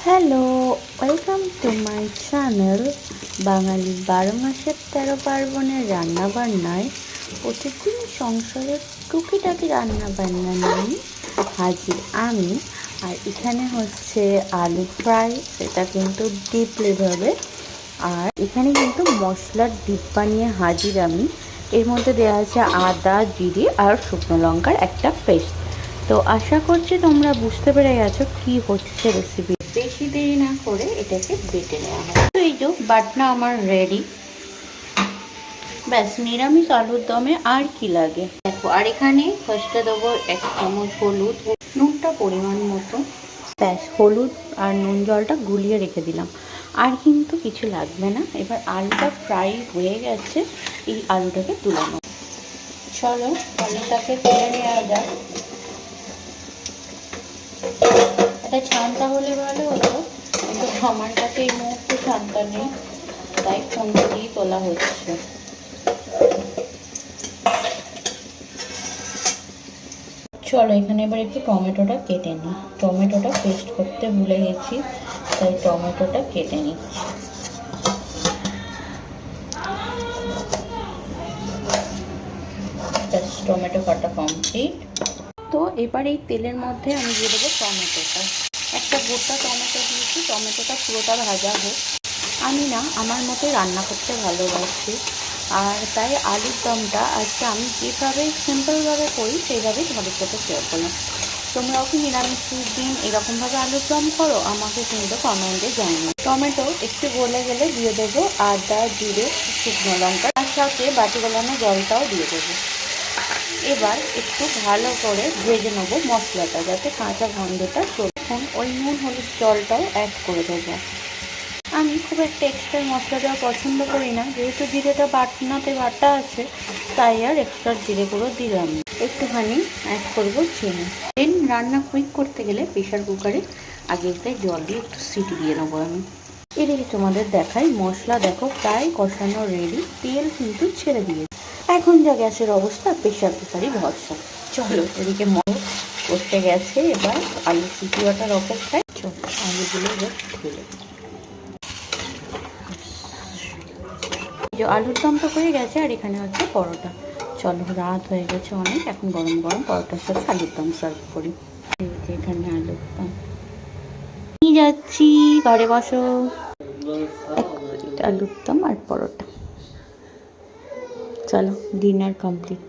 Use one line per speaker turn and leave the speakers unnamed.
Hello, welcome to my channel. বাঙালি 12 মাসের 13 পার্বণের রান্নাবান্নায় প্রতিদিন সংসারের টুকিটাকি রান্নাবান্না নিয়ে হাজির আমি। আর এখানে হচ্ছে আলু ফ্রাই, সেটা কিন্তু ডিপলিভাবে। আর এখানে কিন্তু মশলার ডিব্বা নিয়ে হাজির আমি। এর মধ্যে দেওয়া আছে আদা, জিরে আর শুকনো লঙ্কার একটা পেস্ট। তো আশা করছি তোমরা বুঝতে পেরে গেছো কি হচ্ছে রেসিপি। বেশি দেরি না করে এটাকে বেটে নেওয়া হয়। তো এই যে বাটনা আমার রেডি। ব্যাস, নিরামিষ আলুর দমে আর কি লাগে দেখো। আর এখানে ফার্স্টে দেবো 1 চামচ হলুদ, নুনটা পরিমাণ মতো। ব্যাস, হলুদ আর নুন জলটা গুলিয়ে রেখে দিলাম। আর কিন্তু কিছু লাগবে না। এবার আলুটা ফ্রাই হয়ে গেছে, এই আলুটাকে তুলানো। চলো আলুটাকে তুলে নেওয়া যাক। এটা ছানটা হলে ভালো হতো, কিন্তু আমার কাছে এই মুহূর্তে ছানটা নেই, তাই ফোনটা দিয়ে তোলা হচ্ছে। চলো এখানে এবার একটু টমেটোটা কেটে নিই। টমেটোটা পেস্ট করতে ভুলে গেছি, তাই টমেটোটা কেটে নিচ্ছি। টমেটো কাটা কমপ্লিট। তো এবার এই তেলের মধ্যে আমি দিয়ে দেবো টমেটোটা। একটা গোটা টমেটো দিয়েছি, টমেটোটা পুরোটা ভাজা হোক। আমি না আমার মতোই রান্না করতে ভালোবাসি, আর তাই আলুর দমটা আজকে আমি যেভাবে সিম্পলভাবে করি সেইভাবেই তোমাদের সাথে শেয়ার করলাম। তোমরাও কি নিরামিষ দিন এরকমভাবে আলুর দম করো? আমাকে কিন্তু কমেন্টে জানিও। টমেটো একটু গলে গেলে দিয়ে দেবো আদা, জিরে, শুকনো লঙ্কা, তার সাথে বাটি গলানো জলটাও দিয়ে দেবো। এবার একটু ভালো করে ভেজে নেবো মশলাটা, যাতে কাঁচা গন্ধটা চলে। এখন ওই নুন হলুদ জলটাও অ্যাড করে দেবো। আমি খুব একটা এক্সট্রা মশলা দেওয়া পছন্দ করি না, যেহেতু জিরেটা বাটনাতে বাটা আছে, তাই আর এক্সট্রা জিরে গুঁড়ো দিলাম না। একটুখানি অ্যাড করবো চিনি। দেন রান্না কুইক করতে গেলে প্রেশার কুকারে আগে তাই জল দিয়ে একটু সিটি দিয়ে নেবো আমি। এদিকে তোমাদের দেখাই, মশলা দেখো প্রায় কষানো রেডি, তেল কিন্তু ছেড়ে দিয়ে। এখন যা গ্যাসের অবস্থা, প্রেশার কুকারই ভরসা। চলো এদিকে করতে গেছে, এবার আলু সিটি ওঠার অপেক্ষায়। চলো আলুগুলো এবার ঢেলে। যে আলুর দমটা হয়ে গেছে, আর এখানে হচ্ছে পরোটা। চলো রাত হয়ে গেছে অনেক, এখন গরম গরম পরোটার সাথে আলুর দম সার্ভ করি। এখানে আলুর দম নিয়ে যাচ্ছি, ঘরে বসো। আলুর দম আর পরোটা। চলো ডিনার কমপ্লিট।